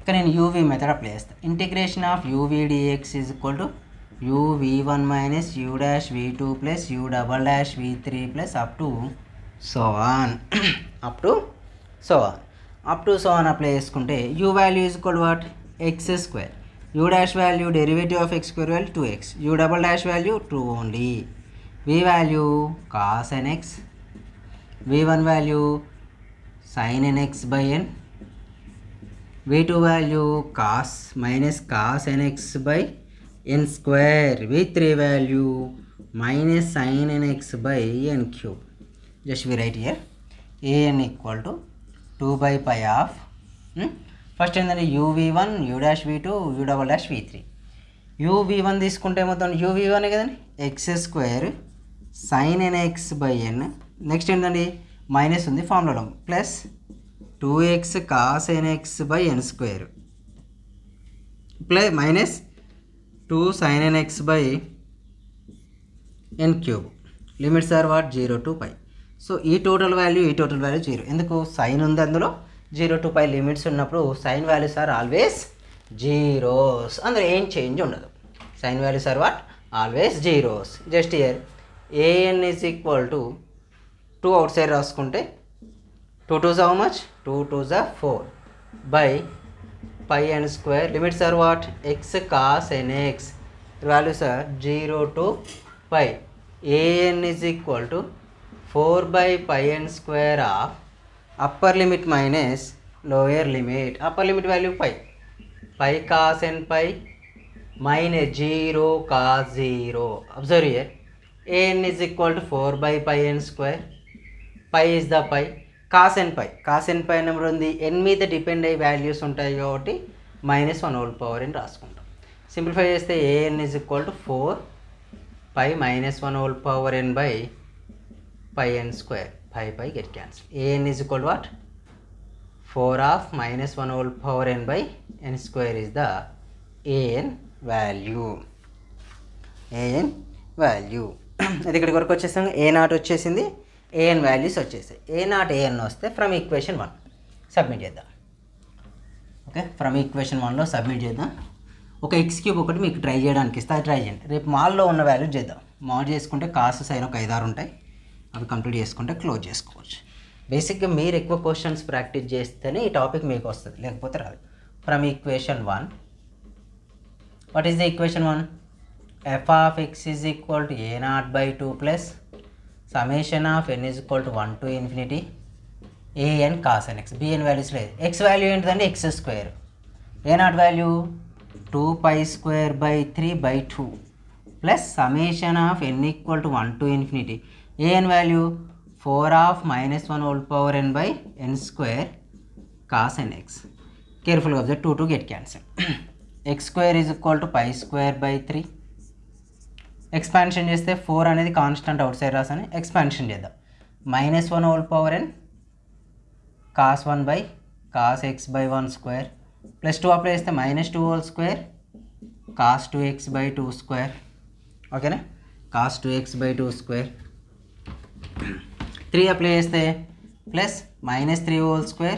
ఇక నేను యూవీ మెథడ్ అప్లై చేస్తాను. Integration of UV DX is equal to uv1 minus u'(v2) plus u'(v3) plus up to so on apply చేసుకుంటే u value is equal what, x², u dash value derivative of x square value 2x, u double dash value 2 only, v value cos nx, v1 value sin nx by n, v2 value cos nx by n square, v3 value minus sin nx by n cube. Just we write here an equal to 2/π of first ఏంటంటే uv1 u'(v2) u'(v3). uv1 తీసుకుంటే మొత్తం uv1 కదండి, x² sin nx by n. Next ఏంటండి మైనస్ ఉంది ఫార్ములాలో, plus 2x cos nx by n² plus minus 2 sin nx by n³ limits are what 0 to π. So ఈ టోటల్ వాల్యూ 0. ఎందుకు సైన్ ఉంది అందులో, 0 to π లిమిట్స్ ఉన్నప్పుడు sine values are always zeros, అందులో ఏం చేంజ్ ఉండదు. Sine values are what, always zeros. Just here an is equal to 2 outside రాసుకుంటే 2 2s how much, 2 2s 4 by π n². Limits are what, x cos nx, values are 0 to π. an is equal to 4/π n² of upper limit minus lower limit. Upper limit value π cos nπ minus 0 cos 0. Observe here, an is equal to 4/π n², π is the π, cos nπ number ఉంది, n మీద డిపెండ్ అయ్యే వాల్యూస్ ఉంటాయి కాబట్టి -1/n రాసుకుంటాం. సింప్లిఫై చేస్తే an is equal to 4π -1/n by π n², π get cancelled. an is equal to what, 4 of -1/n by n² is the an value. అది ఇక్కడికి వరకు వచ్చేసాం. a0 వచ్చేసింది, an వాల్యూస్ వచ్చేసాయి. a0 an వస్తే ఫ్రమ్ ఈక్వేషన్ 1 సబ్మిట్ చేద్దాం. ఓకే, ఫ్రమ్ ఈక్వేషన్ 1లో సబ్మిట్ చేద్దాం. ఒక ఎక్స్ క్యూబ్ ఒకటి మీకు ట్రై చేయడానికి ఇస్తే అది ట్రై చేయండి. రేపు మాల్లో ఉన్న వాల్యూ చేద్దాం. మాల్ చేసుకుంటే కాస్ సైన్ ఒక 5-6 ఉంటాయి, అవి కంప్లీట్ చేసుకుంటే క్లోజ్ చేసుకోవచ్చు. బేసిక్గా మీరు ఎక్కువ క్వశ్చన్స్ ప్రాక్టీస్ చేస్తేనే ఈ టాపిక్ మీకు వస్తుంది, లేకపోతే రాదు. From equation 1, what is the equation 1? f of x is equal to a0/2 plus summation of n is equal to 1 to infinity an cos n x. bn values లేదు. x వాల్యూ ఏంటిదంటే x square, a0 value 2π²/3/2 plus summation of n equal to 1 to infinity an value 4/-1n/n² cos nx. కేర్ఫుల్గా observe, 2 to get cancel. x² is equal to π²/3. Expansion చేస్తే 4 అనేది కాన్స్టెంట్ అవుట్ సైడ్ రాసాను, ఎక్స్పాన్షన్ చేద్దాం. -1/n cos 1/cos x/1² plus 2 apply చేస్తే -2² cos 2x/2². ఓకేనా, cos 2x/2². 3 అప్లై చేస్తే plus -3²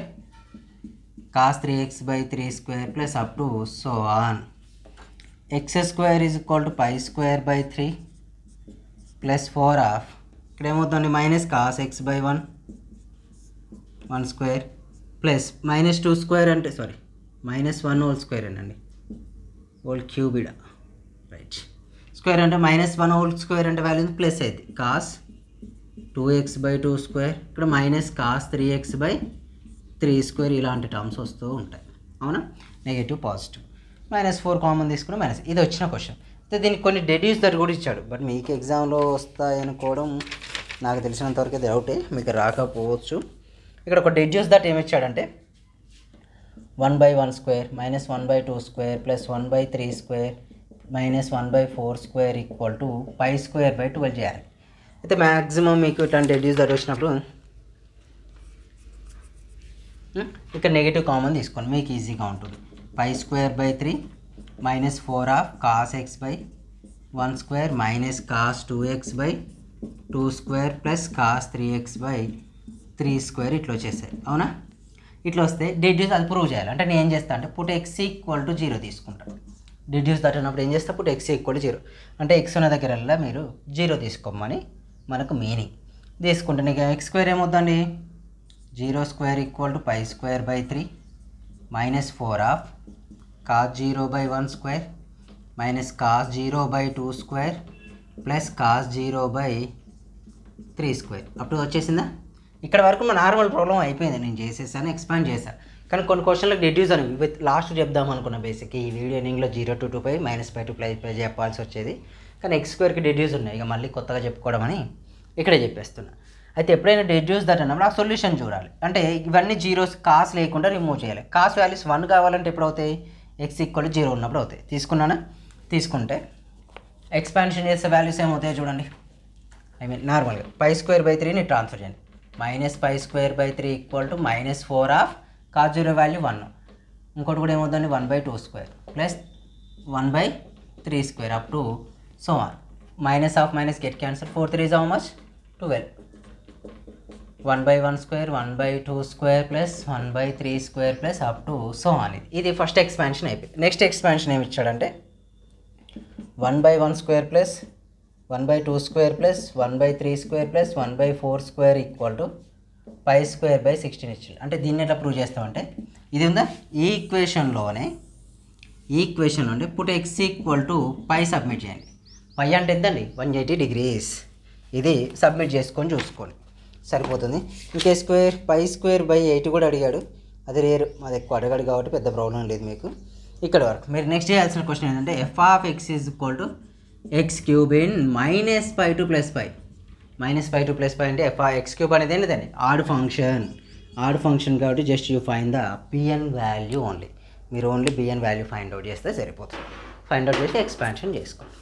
cos 3x/3² plus up to so on. x² is equal to π²/3 plus 4 of ఇక్కడ ఏమవుతుంది -cos x/1 1² ప్లస్ -2² అంటే సారీ -1² అండి, హోల్ క్యూబ్ ఇడ రైట్. స్క్వేర్ అంటే -1² అంటే వాల్యూ ప్లస్ అయింది cos 2x/2², ఇక్కడ -cos 3x/3². ఇలాంటి టర్మ్స్ వస్తూ ఉంటాయి, అవునా. నెగిటివ్ పాజిటివ్ -4 కామన్ తీసుకుని మైనస్. ఇది వచ్చిన క్వశ్చన్. అయితే దీనికి కొన్ని డెడ్యూస్ దట్ కూడా ఇచ్చాడు, బట్ మీకు ఎగ్జామ్లో వస్తాయనుకోవడం నాకు తెలిసినంతవరకు డౌటే, మీకు రాకపోవచ్చు. ఇక్కడ ఒక డెడ్యూస్ దట్ ఏమి ఇచ్చాడంటే 1/1² -1/2² ప్లస్ 1/3² -1/4² ఈక్వల్ టు π²/12 చేయాలి. అయితే మ్యాక్సిమం మీకు ఇట్లాంటి డెడ్యూస్ దట్ వచ్చినప్పుడు ఇక్కడ నెగిటివ్ కామన్ తీసుకోండి, మీకు ఈజీగా ఉంటుంది. π²/3 -4 of cos x/1² -cos 2x/2² plus cos 3x/3² ఇట్లా వచ్చేసాయి, అవునా. ఇట్లా వస్తే డెడ్యూస్ అది ప్రూవ్ చేయాలి. అంటే నేను ఏం చేస్తాను అంటే పుట్ x ఈక్వల్ టు 0 తీసుకుంటాను. డెడ్యూస్ దట్ అన్నప్పుడు ఏం చేస్తా, పుట్ x ఈక్వల్ టు 0 అంటే x ఉన్న దగ్గరల్లా మీరు 0 తీసుకోమని మనకు మీనింగ్. తీసుకుంటే నీకు x² ఏమవుతుందండి, 0² equal to π²/3 -4 of cos 0/1² -cos 0/2² plus cos 0/3² అప్పుడు వచ్చేసిందా. ఇక్కడ వరకు మా నార్మల్ ప్రాబ్లం అయిపోయింది, నేను చేసేసాను, ఎక్స్పాండ్ చేశాను. కానీ కొన్ని క్వశ్చన్లకు డెడ్యూస్ అని విత్ లాస్ట్ చెప్దాం అనుకున్నా. బేసిక్ ఈ వీడియో ఎండింగ్లో 0 to 2π -π to π చెప్పాల్సి వచ్చేది, కానీ x² డెడ్యూస్ ఉన్నాయి, ఇక మళ్ళీ కొత్తగా చెప్పుకోవడం అని ఇక్కడే చెప్పేస్తున్నా. అయితే ఎప్పుడైనా డెడ్యూస్ దట్ అన్నప్పుడు ఆ సొల్యూషన్ చూడాలి. అంటే ఇవన్నీ జీరోస్ కాస్ లేకుండా రిమూవ్ చేయాలి. కాస్ వాల్యూస్ 1 కావాలంటే ఎప్పుడు అవుతాయి, x ఈక్వల్ టు 0 ఉన్నప్పుడు అవుతాయి. తీసుకున్నానా, తీసుకుంటే ఎక్స్పాన్షన్ చేసే వాల్యూస్ ఏమవుతాయో చూడండి. ఐ మీన్ నార్మల్గా π²/3ని ట్రాన్స్ఫర్ చేయండి. -π²/3 equal to -4 of cos 0 value 1. ఇంకోటి కూడా ఏమవుతుందండి 1/2² plus 1/3² up to so on. Minus of minus get cancel. 4 3 how much 12. 1/1² 1/2² plus 1/3² plus up to so on. ఇది ఫస్ట్ ఎక్స్పాన్షన్ అయిపోయింది. నెక్స్ట్ ఎక్స్పాన్షన్ ఏమి ఇచ్చాడంటే 1/1² plus 1/2² plus 1/3² plus 1/4² equal to π²/16 ఇచ్చాడు. అంటే దీన్ని ఎట్లా ప్రూవ్ చేస్తామంటే ఇది ఉందా, ఈ ఈక్వేషన్లోనే put x equal to π submit చేయండి. π అంటే ఎంతండి 180 degrees. ఇది సబ్మిట్ చేసుకొని చూసుకోండి సరిపోతుంది. ఇంకే స్క్వేర్ π²/8 కూడా అడిగాడు, అది రేరు, అది ఎక్కువ అడగాడు కాబట్టి పెద్ద ప్రాబ్లం లేదు మీకు. ఇక్కడ వరకు మీరు నెక్స్ట్ చేయాల్సిన క్వశ్చన్ ఏంటంటే f of x is equal to x³ in -π to +π. -π to +π అంటే f x³ అనేది ఏంటిదండి ఆడ్ ఫంక్షన్ కాబట్టి just you find the bn value only. మీరు only bn value find out చేస్తే సరిపోతుంది. ఫైండ్ అవుట్ చేసి ఎక్స్పాన్షన్ చేసుకోండి.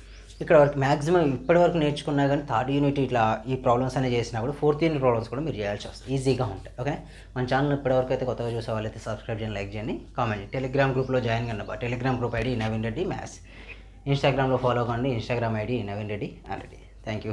ఇక్కడ వరకు మ్యాక్సిమం ఇప్పటివరకు నేర్చుకున్నా కానీ థర్డ్ యూనిట్ ఇట్లా ఈ ప్రాబ్లమ్స్ అనేవి చేసినా కూడా ఫోర్త్ యూనిట్ ప్రాబ్లమ్స్ కూడా మీరు చేయాల్సి వస్తుంది, ఈజీగా ఉంటాయి. ఓకే, మన ఛానల్ ఇప్పటివరకు అయితే కొత్తగా చూసే వాళ్ళైతే సబ్స్క్రైబ్ చేయండి, లైక్ చేయండి, కామెంట్ చేయండి. టెలిగ్రామ్ గ్రూప్లో జాయిన్ కండి. Telegram group ID Naveen Reddy maths. ఇన్స్టాగ్రామ్లో ఫాలో కండి, Instagram ID Naveen Reddy already. Thank you.